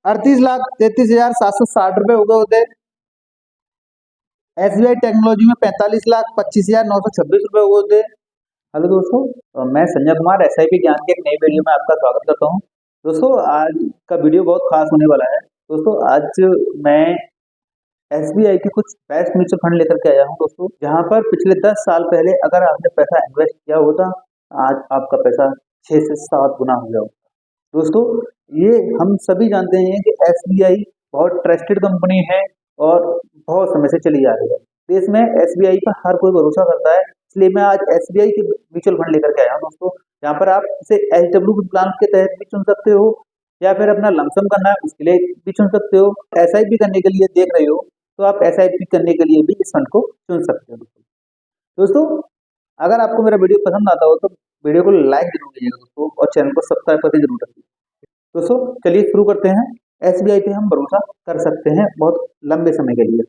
38,33,760 रुपए हो गए होते। SBI टेक्नोलॉजी में 45,25,926 रुपए हो गए होते। हेलो दोस्तों, मैं संजय कुमार SIP ज्ञान के एक नई वीडियो में आपका स्वागत करता हूं। दोस्तों, आज का वीडियो बहुत खास होने वाला है। दोस्तों, आज मैं SBI की कुछ बेस्ट म्यूचुअल फंड लेकर के आया हूं दोस्तों, जहां पर पिछले 10 साल पहले अगर आपने पैसा इन्वेस्ट किया होता, आज आपका पैसा 6 से 7 गुना हो गया होता। दोस्तों, ये हम सभी जानते हैं कि SBI बहुत ट्रस्टेड कंपनी है और बहुत समय से चली आ रही है। देश में SBI पर हर कोई भरोसा करता है, इसलिए मैं आज SBI के म्यूचुअल फंड लेकर के आया हूँ दोस्तों, जहाँ पर आप इसे SW प्लान के तहत भी चुन सकते हो या फिर अपना लमसम करना है उसके लिए भी चुन सकते हो। SIP करने के लिए देख रहे हो तो आप SIP करने के लिए भी इस फंड को चुन सकते हो। दोस्तों, अगर आपको मेरा वीडियो पसंद आता हो तो वीडियो को लाइक जरूर कीजिएगा दोस्तों, और चैनल को सब्सक्राइब करके जरूर रखिए। दोस्तों, चलिए शुरू करते हैं। SBI पे हम भरोसा कर सकते हैं बहुत लंबे समय के लिए।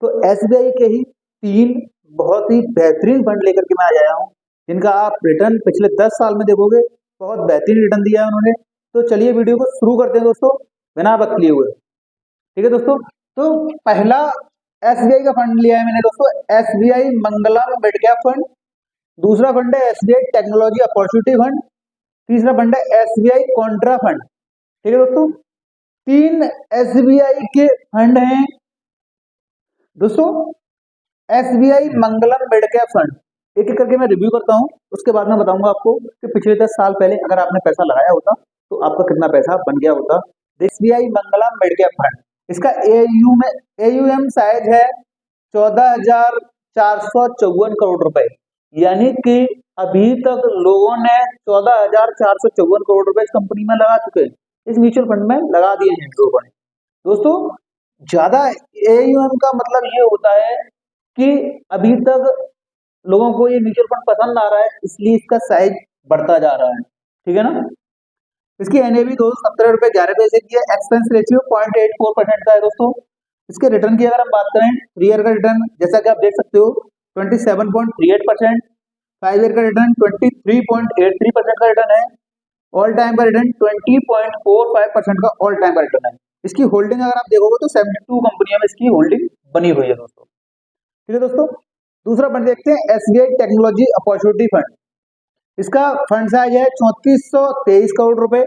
तो SBI के ही 3 बहुत ही बेहतरीन फंड लेकर के मैं आ आया हूँ, जिनका आप रिटर्न पिछले 10 साल में देखोगे, बहुत बेहतरीन रिटर्न दिया है उन्होंने। तो चलिए वीडियो को शुरू करते हैं दोस्तों, बिना वक्त लिए हुए। ठीक है दोस्तों, तो पहला SBI का फंड लिया है मैंने दोस्तों, SBI मंगलम मिड कैप फंड। दूसरा फंड है SBI टेक्नोलॉजी अपॉर्चुनिटी फंड। तीसरा फंड है SBI कॉन्ट्रा फंड। ठीक है दोस्तों, 3 SBI के फंड हैं दोस्तों। SBI मंगलम मिड कैप फंड एक एक करके मैं रिव्यू करता हूं, उसके बाद मैं बताऊंगा आपको कि पिछले 10 साल पहले अगर आपने पैसा लगाया होता तो आपका कितना पैसा बन गया होता। SBI मंगलम मिड कैप फंड, इसका AUM साइज है 14,454 करोड़ रुपए, यानी कि अभी तक लोगों ने 14,454 करोड़ रुपए इस कंपनी में लगा चुके हैं, इस म्यूचुअल फंड में लगा दिए हैं लोगों ने। दोस्तों, ज्यादा AUM का मतलब ये होता है कि अभी तक लोगों को ये म्यूचुअल फंड पसंद आ रहा है, इसलिए इसका साइज बढ़ता जा रहा है। ठीक है ना। इसकी NAV 217 रुपए 11 पैसे की है। एक्सपेंस रेशियो 0.84% का है दोस्तों। इसके रिटर्न की अगर हम बात करें, 3 ईयर का रिटर्न जैसा कि आप देख सकते हो 27.38%, 5 ईयर का रिटर्न 23.83% का रिटर्न है, ऑल टाइम का रिटर्न 20.45% का ऑल टाइम का रिटर्न है। इसकी होल्डिंग अगर आप देखोगे तो 72 कंपनियों में इसकी होल्डिंग बनी हुई है दोस्तों। ठीक है दोस्तों, दूसरा फंड देखते हैं SBI टेक्नोलॉजी अपॉर्चुनिटी फंड। इसका फंड साइज है 3423 करोड़ रुपए,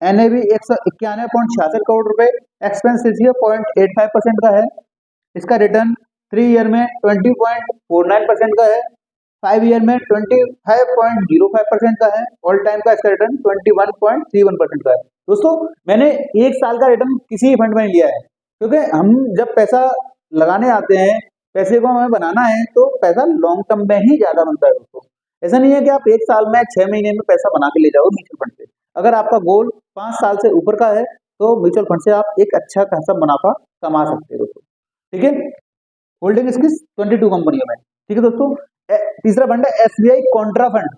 NAV 191.66 करोड़ रुपए, एक्सपेंस रेशियो 0.85% का है। इसका रिटर्न 3 ईयर में 20.49% का है, 5 ईयर में 25.05% का है, ऑल टाइम का इसका रिटर्न 21.31% का है। दोस्तों, मैंने 1 साल का रिटर्न किसी फंड में नहीं लिया है, क्योंकि हम जब पैसा लगाने आते हैं, पैसे को हमें बनाना है तो पैसा लॉन्ग टर्म में ही ज्यादा बनता है दोस्तों। ऐसा नहीं है कि आप 1 साल में 6 महीने में पैसा बना के ले जाओ म्यूचुअल फंड से। अगर आपका गोल 5 साल से ऊपर का है तो म्यूचुअल फंड से आप एक अच्छा खासा मुनाफा कमा सकते हो दोस्तों। ठीक है, होल्डिंग इसकी 22 कंपनियों में। ठीक है दोस्तों, तीसरा फंड है SBI कॉन्ट्रा फंड।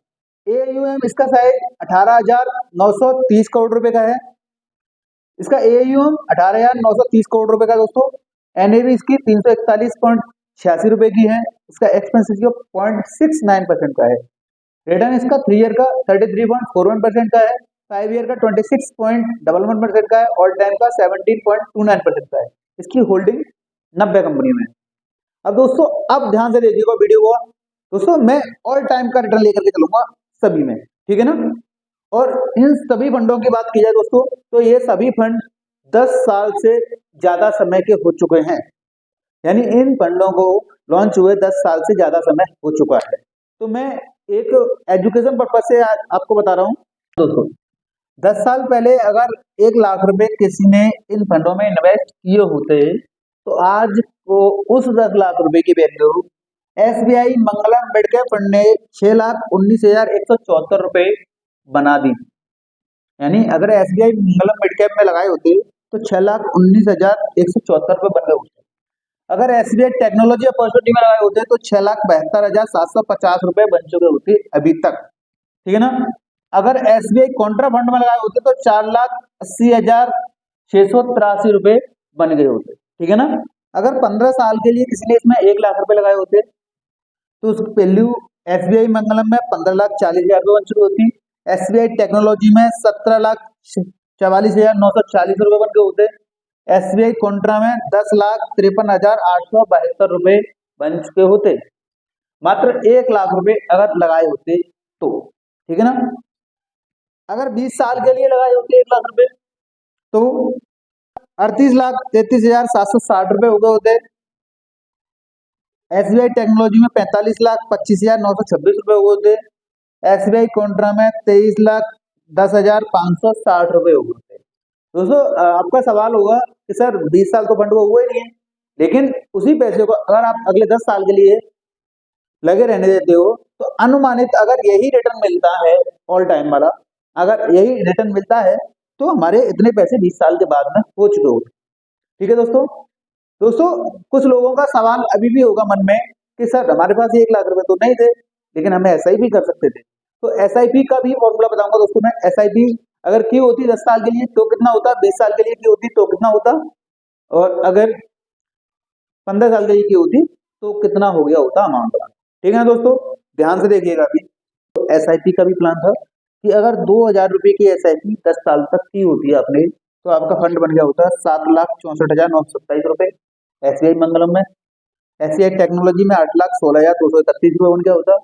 AUM इसका साइज 18,930 करोड़ रुपए का है। इसका AUM 18,930 करोड़ रुपए का दोस्तों। NAV इसकी 341.86 रुपए की है। इसका एक्सपेंस रेशियो 0.69% का है। रिटर्न इसका 3 ईयर का 33.41% का है, 5 ईयर का 26.11% का है, ऑल टाइम का 17.29% का है। इसकी होल्डिंग 90 कंपनी में। अब दोस्तों, अब ध्यान से देखिएगा वीडियो को दोस्तों, मैं ऑल टाइम का रिटर्न लेकर के चलूंगा सभी में। ठीक है ना। और इन सभी फंडों की बात की जाए दोस्तों, तो ये सभी फंड 10 साल से ज्यादा समय के हो चुके हैं, यानी इन फंडों को लॉन्च हुए 10 साल से ज्यादा समय हो चुका है। तो मैं एक एजुकेशन पर्पज से आपको बता रहा हूँ दोस्तों। 10 साल पहले अगर 1 लाख रुपए किसी ने इन फंडों में इन्वेस्ट किए होते तो आज वो उस 10 लाख रुपए की वैल्यू SBI मंगलम मिड कैप फंड ने 6,19,174 रुपए बना दी। यानी अगर SBI मंगलम मिड कैप में लगाए होते तो 6,19,174 रुपए बन गए होते। अगर SBI टेक्नोलॉजी अपॉर्चुनिटी में लगाए होते तो 6,72,750 रुपए बन चुके होते अभी तक। ठीक है ना। अगर SBI कॉन्ट्रा फंड में लगाए होते तो 4,80,683 रुपए बन गए होते। ठीक है ना। अगर 15 साल के लिए किसी ने इसमें 1 लाख रुपए लगाए होते तो उसकी वैल्यू SBI मंगलम में 15,40,000 रुपए बन चुकी होती। SBI टेक्नोलॉजी में 44,940 रुपए बन के होते। SBI कॉन्ट्रा में 10,53,872 रुपए बन चुके होते, मात्र 1 लाख रुपए अगर लगाए होते तो, ठीक है ना। अगर 20 साल के लिए लगाए होते 1 लाख रुपए तो 38,33,760 रुपए हो गए होते। SBI टेक्नोलॉजी में 45,25,926 रुपए हो गए होते। SBI कॉन्ट्रा में 23,10,560 रुपए हो गए होते। दोस्तों आपका सवाल होगा कि सर 20 साल तो फंड को हुए नहीं है, लेकिन उसी पैसे को अगर आप अगले 10 साल के लिए लगे रहने देते हो तो अनुमानित अगर यही रिटर्न मिलता है, ऑल टाइम वाला अगर यही रिटर्न मिलता है तो हमारे इतने पैसे 20 साल के बाद में हो चुके होते। ठीक है दोस्तों। दोस्तों कुछ लोगों का सवाल अभी भी होगा मन में कि सर हमारे पास 1 लाख रुपए तो नहीं थे, लेकिन हमें SIP कर सकते थे। तो SIP का भी फॉर्मूला बताऊंगा दोस्तों मैं। SIP अगर की होती 10 साल के लिए तो कितना होता, 20 साल के लिए की होती तो कितना होता, और अगर 15 साल के लिए की होती तो कितना हो गया होता अमाउंट। ठीक है ना दोस्तों, ध्यान से देखिएगा। अभी तो SIP का भी प्लान था कि अगर 2,000 रुपए की SIP 10 साल तक की होती है आपने तो आपका फंड बन गया होता है 7,64,927 रुपए SBI मंगलम में। SBI टेक्नोलॉजी में 8,16,231 रुपए बन गया होता।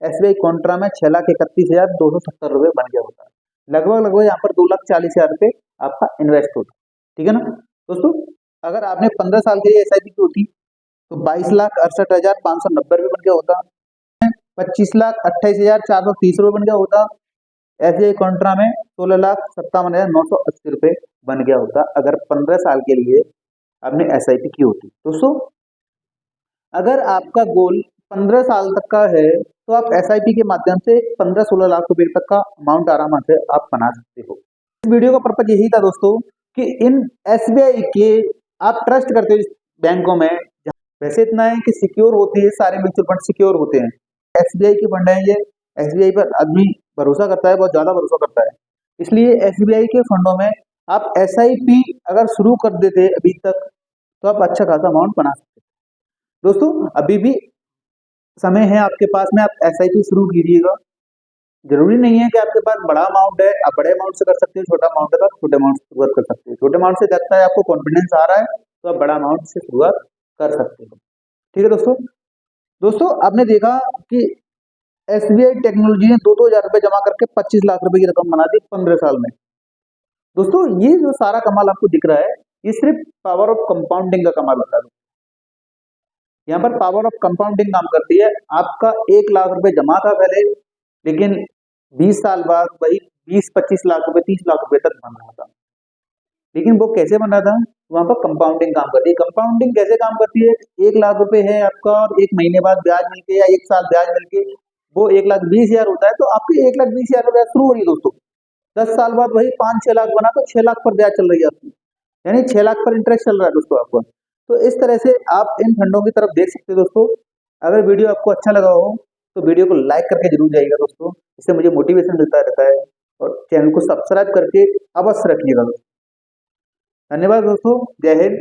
SBI कॉन्ट्रा में 6,31,270 रुपए बन गया होता। लगभग यहाँ पर 2,40,000 रुपए आपका इन्वेस्ट होता। ठीक है ना दोस्तों। अगर आपने 15 साल के लिए SIP की होती तो 22,68,590 रुपए बन गया होता। 25,28,430 रुपए बन गया होता। SBI कॉन्ट्रा में 16,57,980 रुपए बन गया होता अगर 15 साल के लिए आपने SIP की होती। दोस्तों अगर आपका गोल 15 साल तक का है तो आप SIP के माध्यम से 15-16 लाख रुपए तक का अमाउंट आराम से आप बना सकते हो। इस वीडियो का पर्पज यही था दोस्तों कि इन SBI के आप ट्रस्ट करते हो बैंकों में, वैसे इतना है कि सिक्योर होती है, सारे म्यूचुअल फंड सिक्योर होते हैं। SBI के फंड है ये, SBI पर आदमी भरोसा करता है, बहुत ज्यादा भरोसा करता है, इसलिए SBI के फंडों में आप SIP अगर शुरू कर देते अभी तक तो आप अच्छा खासा अमाउंट बना सकते। दोस्तों अभी भी समय है आपके पास में, आप SIP शुरू कीजिएगा। जरूरी नहीं है कि आपके पास बड़ा अमाउंट है, आप बड़े अमाउंट से कर सकते हो, छोटा अमाउंट है तो आप छोटे अमाउंट से शुरुआत कर सकते हो। छोटे अमाउंट से लगता है आपको कॉन्फिडेंस आ रहा है तो आप बड़ा अमाउंट से शुरुआत कर सकते हो। ठीक है दोस्तों। दोस्तों आपने देखा कि SBI टेक्नोलॉजी ने 2,000 रुपए जमा करके 25 लाख रुपए की रकम बना दी 15 साल में। दोस्तों ये जो सारा कमाल आपको दिख रहा है ये सिर्फ पावर ऑफ कंपाउंडिंग का कमाल होता है। यहाँ पर पावर ऑफ कंपाउंडिंग काम करती है। आपका 1 लाख रुपए जमा था पहले, लेकिन 20 साल बाद वही 20-25 लाख रुपए 30 लाख रुपए तक बन रहा था। लेकिन वो कैसे बन रहा था, वहां पर कंपाउंडिंग काम करती है। कंपाउंडिंग कैसे काम करती है, 1 लाख रुपए है आपका और 1 महीने बाद ब्याज मिलके या 1 साल ब्याज मिलके वो 1,20,000 होता है, तो आपके 1,20,000 ब्याज शुरू हो रही है दोस्तों। 10 साल बाद वही 5-6 लाख बना तो 6 लाख पर ब्याज चल रही है आपकी, यानी 6 लाख पर इंटरेस्ट चल रहा है दोस्तों आपको। तो इस तरह से आप इन फंडों की तरफ देख सकते हो दोस्तों। अगर वीडियो आपको अच्छा लगा हो तो वीडियो को लाइक करके जरूर जाइएगा दोस्तों, इससे मुझे मोटिवेशन मिलता रहता है, और चैनल को सब्सक्राइब करके अवश्य रखिएगा दोस्तों। धन्यवाद दोस्तों, जय हिंद।